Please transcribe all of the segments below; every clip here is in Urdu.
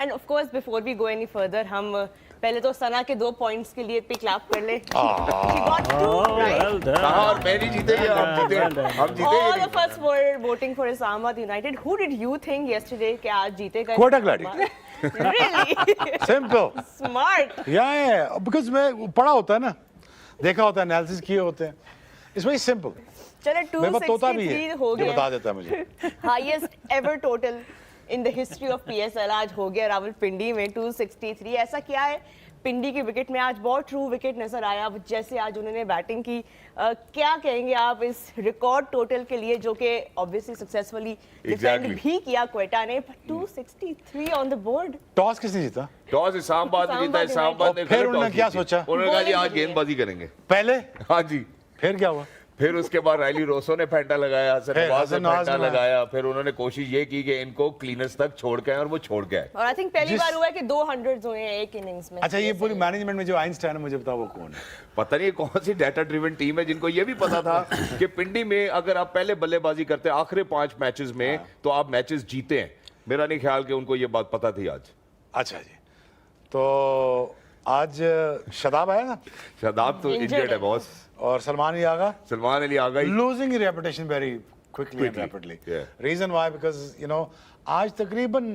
And of course, before we go any further, ہم پہلے تو ثنا کے 2 points کے لیے کلاپ کر لیں. She got 2, right? اور میں نہیں جیتے یا ہم جیتے. All of us were voting for Islamabad United. Who did you think yesterday کہ آج جیتے گا؟ Quetta Gladiator. Really? Simple. Smart. Yeah, because میں پڑھا ہوتا ہے نا, دیکھا ہوتا ہے, انالیسس کیے ہوتے ہیں. It's very simple. چلے 263 ہو جو گیا. بتا دیتا ہے مجھے. Highest ever total in the history of PSL آج ہو گیا راولپنڈی میں 263. ایسا کیا ہے پنڈی کی وکٹ میں؟ آج بہت ٹرو وکٹ نظر آیا جیسے آج انہوں نے بیٹنگ کی. کیا کہیں گے آپ اس ریکارڈ ٹوٹل کے لیے جو کہ obviously successfully ڈیفینڈ بھی کیا کوئٹہ نے, 263 on the board. ٹاس کس نے جیتا؟ ٹاس اسلام آباد نے جیتا. اسلام آباد نے پھر انہوں نے کیا سوچا؟ انہوں نے کہا جی آج گیند بازی کریں گے پہلے. ہاں جی. پھر کیا ہوا؟ پھر اس کے بعد رائلی روسو نے پھینٹا لگایا, حسن نواز نے پھینٹا لگایا. پھر انہوں نے کوشش یہ کی کہ ان کو کلینرز تک چھوڑ کے اور وہ چھوڑ گئے. اور آئی تھنک پہلی بار ہوا ہے کہ 200 ہوئے ہیں ایک اننگز میں. اچھا یہ پوری مینجمنٹ میں جو آئنسٹائن ہے, مجھے بتاؤ وہ کون ہے؟ پتہ نہیں کون سی ڈیٹا ڈریون ٹیم ہے جن کو یہ بھی پتا تھا کہ پنڈی میں اگر آپ پہلے بلے بازی کرتے ہیں آخری 5 میچز میں تو آپ میچز جیتے ہیں. میرا نہیں خیال کہ ان کو یہ بات پتا تھی آج. اچھا جی, تو آج شاداب آیا نا؟ شاداب تو انجرڈ ہے باس. اور سلمان علی آغا, سلمان علی آغا losing his reputation very quickly and rapidly. Reason why, because you know آج تقریباً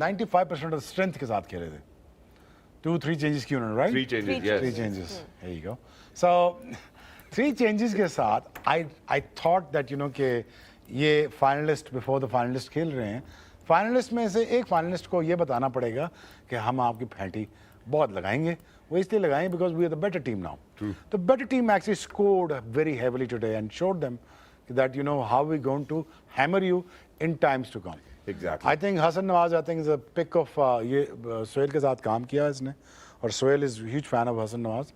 95% of strength کے ساتھ کھیلے تھے. 2-3 changes کی انہوں نے, right? 3 changes, yes. 3 changes. There you go. So 3 changes کے ساتھ I thought that you know کہ یہ finalist before the finalist کھیل رہے ہیں. فائنلسٹ میں سے ایک فائنلسٹ کو یہ بتانا پڑے گا کہ ہم آپ کی پھینٹی بہت لگائیں گے. وہ اس لیے لگائیں because we are the better team now. The better team actually scored very heavily today and showed them that you know how we're going to hammer you in times to come. Exactly. I think Hassan Nawaz I think is a pick of یہ سہیل کے ساتھ کام کیا اس نے, اور Sohail is huge fan of Hassan Nawaz.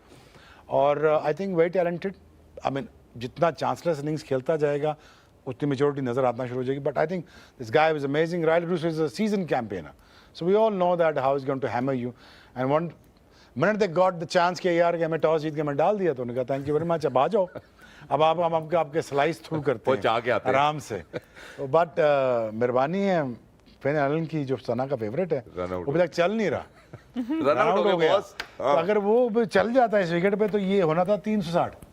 اور I think very talented. I mean جتنا چانسلرس اننگز کھیلتا جائے گا اتنی میچورٹی نظر آنا شروع ہو جائے گی. But I think this guy was amazing. Rilee Rossouw is a season campaigner, so we all know that how is going to hammer you. And one minute they got the chance کہ یار کہ ہمیں ٹاس جیت کے میں ڈال دیا, تو انہوں نے کہا تھینک یو ویری مچ, اب آ جاؤ, اب ہم آپ کے سلائس تھرو کرتے ہیں آرام سے. بٹ مہربانی ہے فین ایلن کی جو ثنا کا فیوریٹ ہے, وہ ابھی تک چل نہیں رہا, رن آؤٹ ہو گیا. اگر وہ چل جاتا ہے اس وکٹ پہ تو یہ ہونا تھا 360.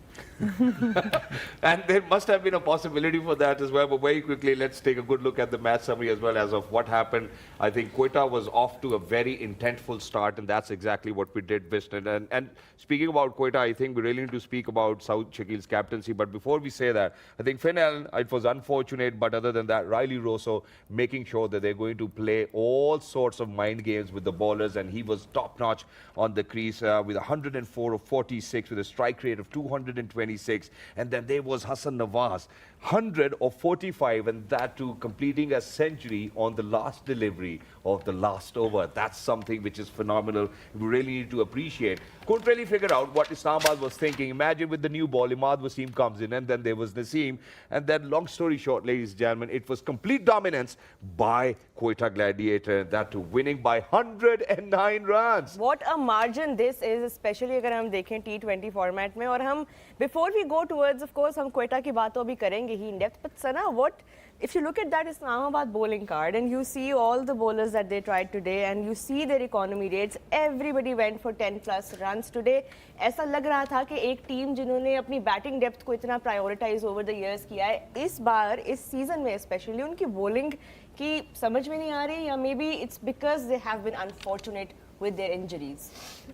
And there must have been a possibility for that as well. But very quickly, let's take a good look at the match summary as well as of what happened. I think Quetta was off to a very intentful start, and that's exactly what we did, Vishnu. And speaking about Quetta, I think we really need to speak about Saud Shakil's captaincy. But before we say that, I think Finn Allen, it was unfortunate, but other than that, Riley Rosso making sure that they're going to play all sorts of mind games with the bowlers, and he was top-notch on the crease with 104 of 46 with a strike rate of 226. And then there was Hassan Nawaz, 100 of 45, and that too completing a century on the last delivery of the last over. That's something which is phenomenal. We really need to appreciate. Couldn't really figure out what Islamabad was thinking. Imagine with the new ball, Imad Wasim comes in, and then there was Naseem. And then long story short, ladies and gentlemen, it was complete dominance by Quetta Gladiator. That too winning by 109 runs. What a margin this is, especially اگر ہم دیکھیں T20 فارمیٹ میں. اور ہم before we go towards, of course, ہم کوئٹہ کی بات تو ابھی کریں گے ہی in depth. But Sana, what if you look at that Islamabad bowling card and you see all the bowlers that they tried today and you see their economy rates, everybody went for 10 plus runs today. ایسا لگ رہا تھا کہ ایک ٹیم جنہوں نے اپنی بیٹنگ ڈیپتھ کو اتنا پرائیورٹائز اوور دا ایئرس کیا ہے, اس بار اس سیزن میں اسپیشلی ان کی بولنگ کی سمجھ میں نہیں آ رہی, یا may be it's because they have been unfortunate with their injuries.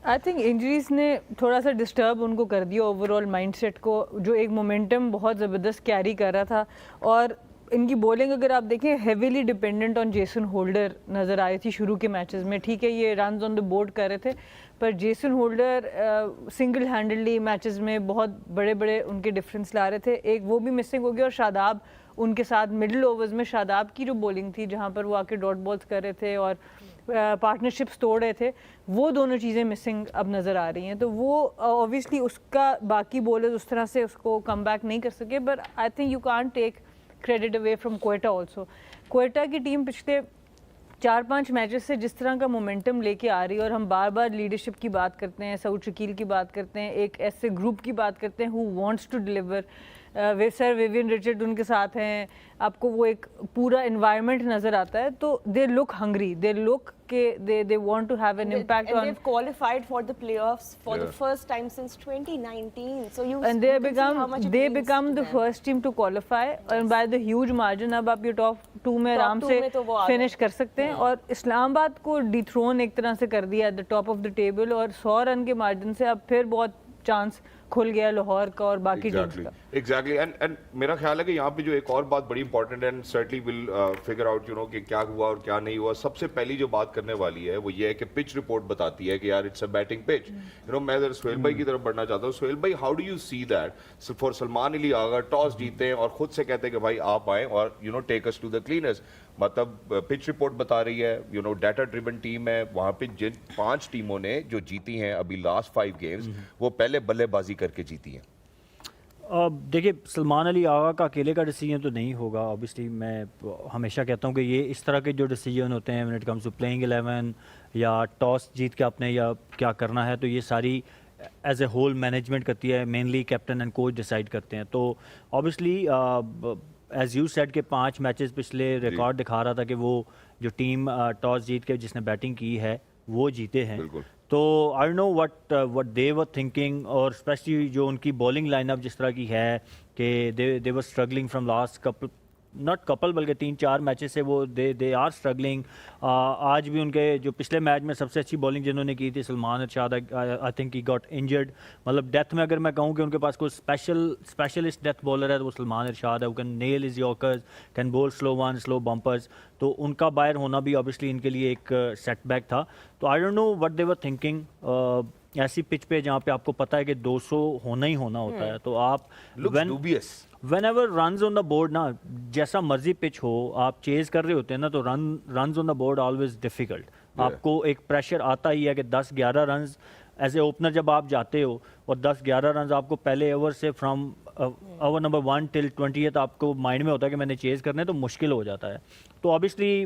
I think injuries نے تھوڑا سا ڈسٹرب ان کو کر دیا اوور آل مائنڈ سیٹ کو, جو ایک مومنٹم بہت زبردست کیری کر رہا تھا. اور ان کی بولنگ اگر آپ دیکھیں heavily dependent on Jason holder نظر آئی تھی شروع کے میچز میں. ٹھیک ہے یہ رنز آن دا بورڈ کر رہے تھے, پر جیسن ہولڈر سنگل ہینڈلی میچز میں بہت بڑے بڑے ان کے ڈفرینس لا رہے تھے. ایک وہ بھی مسنگ ہو گیا, اور شاداب ان کے ساتھ مڈل اوورز میں شاداب کی جو بولنگ تھی جہاں پر وہ آ کے ڈاٹ بالز کر رہے تھے اور پارٹنرشپس توڑ رہے تھے, وہ دونوں چیزیں مسنگ اب نظر آ رہی ہیں. تو وہ اوبویسلی اس کا باقی بولرز اس طرح سے اس کو کم بیک نہیں کر سکے. But I think you can't take credit away from Quetta also. Quetta کی ٹیم پچھلے 4-5 میچز سے جس طرح کا مومنٹم لے کے آ رہی ہے, اور ہم بار بار لیڈرشپ کی بات کرتے ہیں, سعود شکیل کی بات کرتے ہیں, ایک ایسے گروپ کی بات کرتے ہیں who wants to deliver. Sir Vivian Richard ان کے ساتھ ہیں, آپ کو وہ ایک پورا انوائرمنٹ نظر آتا ہے, تو دے لک ہنگری, دے لک کہ they want to have an impact and on, they've qualified for the playoffs for the first time since 2019. So and they become the first team to qualify and by the huge margin. اب آپ یہ ٹاپ 2 میں آرام سے فنش کر سکتے ہیں, اور اسلام آباد کو ڈی تھرون ایک طرح سے کر دیا at the top of the table, اور 100 رن کے مارجن سے اب پھر بہت چانس کھل گیا لاہور کا اور باقی ٹیمز کا. ایگزیکٹلی اینڈ میرا خیال ہے کہ یہاں پہ جو ایک اور بات بڑی امپورٹنٹ ہے, and certainly will figure out you know کہ کیا ہوا اور کیا نہیں ہوا. سب سے پہلی جو بات کرنے والی ہے وہ یہ ہے کہ پچ رپورٹ بتاتی ہے کہ یار it's a batting pitch. You know میں ذرا سہیل بھائی کی طرف بڑھنا چاہتا ہوں. سہیل بھائی, how do you see that for Salman Ali Agha toss جیتے ہیں اور خود سے کہتے ہیں کہ بھائی آپ آئیں اور you know take us to the cleaners. مطلب پچ رپورٹ بتا رہی ہے you know data driven team ہے وہاں پہ, جن 5 ٹیموں نے جو جیتی ہیں ابھی لاسٹ 5 گیمز وہ پہلے بلے بازی کر کے جیتی ہیں. دیکھیے سلمان علی آغا کا اکیلے کا ڈیسیجن تو نہیں ہوگا اوبیسلی. میں ہمیشہ کہتا ہوں کہ یہ اس طرح کے جو ڈیسیجن ہوتے ہیں when it comes to playing 11 یا ٹاس جیت کے اپنے یا کیا کرنا ہے, تو یہ ساری ایز اے ہول مینجمنٹ کرتی ہے, mainly captain and coach decide کرتے ہیں. تو اوبیسلی ایز یو سیڈ کہ 5 میچز پچھلے ریکارڈ دکھا رہا تھا کہ وہ جو ٹیم ٹاس جیت کے جس نے بیٹنگ کی ہے وہ جیتے ہیں. تو I don't know what they were thinking, اور اسپیشلی جو ان کی بالنگ لائن اپ جس طرح کی ہے کہ they were struggling from last couple not couple بلکہ 3-4 میچز سے وہ دے آر اسٹرگلنگ. آج بھی ان کے جو پچھلے میچ میں سب سے اچھی بالنگ جنہوں نے کی تھی Salman Irshad, I think he got injured. مطلب ڈیتھ میں اگر میں کہوں کہ ان کے پاس کوئی اسپیشلسٹ ڈیتھ بالر ہے تو وہ سلمان ارشاد ہے. وہ can nail his yorkers, can bowl slow one سلو بمپرز. تو ان کا باہر ہونا بھی اوبیسلی ان کے لیے ایک سیٹ بیک تھا. تو I don't know what they were thinking. ایسی پچ پہ جہاں پہ آپ کو پتہ ہے کہ 200 ہونا ہی ہونا ہوتا ہے, تو آپ when ever runs on the board نا, جیسا مرضی پچ ہو آپ چیز کر رہے ہوتے ہیں نا, تو runs on the board always difficult. آپ کو ایک پریشر آتا ہی ہے کہ 10-11 رنز ایز اے اوپنر جب آپ جاتے ہو, اور 10-11 رنز آپ کو پہلے اوور سے from over number 1 till 20th آپ کو مائنڈ میں ہوتا ہے کہ میں نے چیز کرنے, تو مشکل ہو جاتا ہے. تو اوبیسلی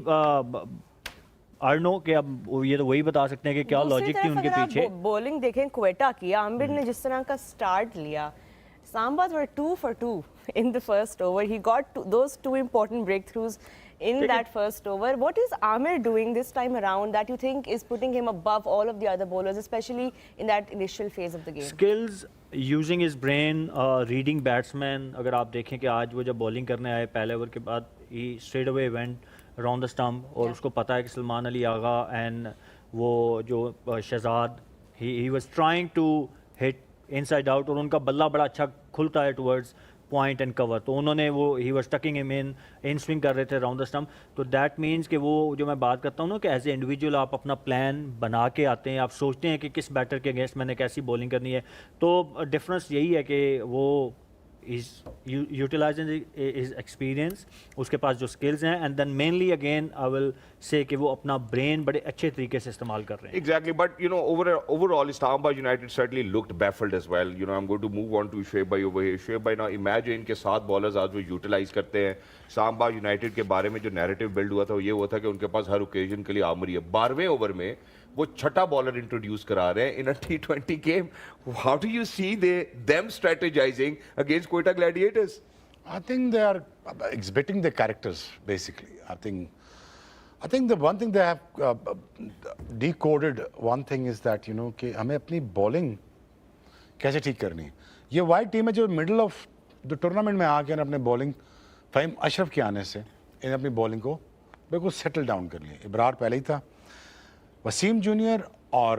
آئی نو کہ اب یہ تو وہی بتا سکتے ہیں کہ کیا لاجک تھی ان کے پیچھے. بولنگ دیکھیں کوئٹہ کی, عامر نے جس طرح کا سٹارٹ لیا, اسلام آباد were 2 for 2 in the first over. He got those 2 important breakthroughs in that first over. What is Amir doing this time around that you think is putting him above all of the other bowlers, especially in that initial phase of the game? Skills, using his brain, reading batsman. اگر آپ دیکھیں کہ آج وہ جب بولنگ کرنے آئے پہلے اوور کے بعد, he straight away went around the stump, اور اس کو پتہ ہے کہ سلمان علی آغا اینڈ وہ جو Shahzad, he was trying to hit inside out, اور ان کا بلہ بڑا اچھا کھلتا ہے ٹورڈز پوائنٹ اینڈ کور. تو انہوں نے وہ ہی واز ٹکنگ ہم ان سوئنگ کر رہے تھے راؤنڈ دا سٹمپ. تو دیٹ مینس کہ وہ جو میں بات کرتا ہوں نا کہ ایز اے انڈیویجول آپ اپنا پلان بنا کے آتے ہیں, آپ سوچتے ہیں کہ کس بیٹر کے اگینسٹ میں نے کیسی بولنگ کرنی ہے. تو ڈفرینس یہی ہے کہ وہ از یوٹیلائزنگ ہز ایکسپیرینس, اس کے پاس جو اسکلز ہیں, and then mainly again I will say کہ وہ اپنا برین بڑے اچھے طریقے سے استعمال کر رہے ہیں. Exactly, but you know, overall, Islamabad United certainly looked baffled as well. You know, I'm going to move on to Shoaib bhai over here. Shoaib bhai, now imagine کہ 7 bowlers آج وہ utilize کرتے ہیں. Islamabad United کے بارے میں جو narrative build ہوا تھا وہ یہ ہوا تھا کہ ان کے پاس ہر اوکیزن کے لیے عامر ہے. 12ویں اوور میں وہ چھٹا بالر انٹروڈیوس کرا رہے ہیں in a T20 game. How do you see them strategizing against Quetta Gladiators? I think they are exhibiting their characters basically. I think the one thing they have decoded one thing is that you know کہ ہمیں اپنی bowling کیسے ٹھیک کرنی ہے. یہ وائٹ ٹیم ہے جو middle of the tournament میں آ کے اپنے bowling فہیم اشرف کے آنے سے انہیں اپنی bowling کو بالکل سیٹل ڈاؤن کر لیا. ابرار پہلے ہی تھا, وسیم جونیئر اور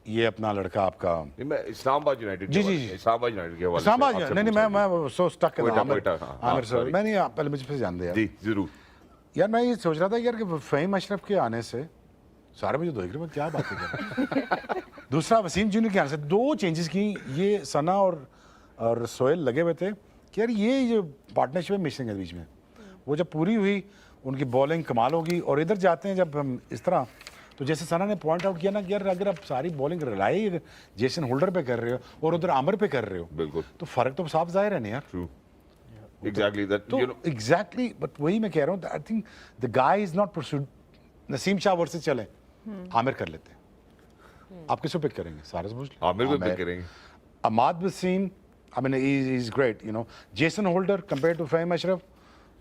یہ اپنا لڑکا آپ کا اسلام آباد یونائٹڈ جی اسلام آباد یونائٹڈ کے حوالے سے اسلام آباد نہیں میں سو اسٹک کر عامر سر, میں نہیں پہلے مجھ سے جان دیا جی ضرور یار. میں یہ سوچ رہا تھا یار کہ فہیم اشرف کے آنے سے سارے مجھے دیکھ رہے کیا باتیں کر رہے. دوسرا وسیم جونیئر کے آنے سے 2 چینجز کی. یہ ثنا اور سہیل لگے ہوئے تھے کہ یار یہ جو پارٹنرشپ ہے مسنگ ہے بیچ میں, وہ جب پوری ہوئی ان کی بالنگ کمال ہوگی. اور ادھر جاتے ہیں جب ہم اس طرح, تو جیسے ثنا نے پوائنٹ آؤٹ کیا نا کہ یار اگر آپ ساری بالنگ رلائی جیسن ہولڈر پہ کر رہے ہو اور ادھر عامر پہ کر رہے ہو, بالکل, تو فرق تو صاف ظاہر ہے نا یار. ایگزیکٹلی بٹ وہی میں کہہ رہا ہوں, I think the guy is not persuaded. Naseem Shah versus چلیں, عامر کر لیتے ہیں. آپ کس کو پک کریں گے؟ سارے سے پوچھ لیں. عامر کو پک کریں گے. عماد Wasim I mean, he's great, you know. Jason Holder compared to Fahim Ashraf,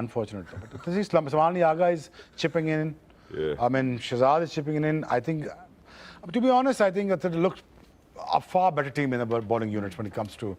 unfortunate. But this is Salman Aga is chipping in. Yeah. I mean, Shahzad is chipping in. I think, to be honest, I think that it looks a far better team in the bowling unit when it comes to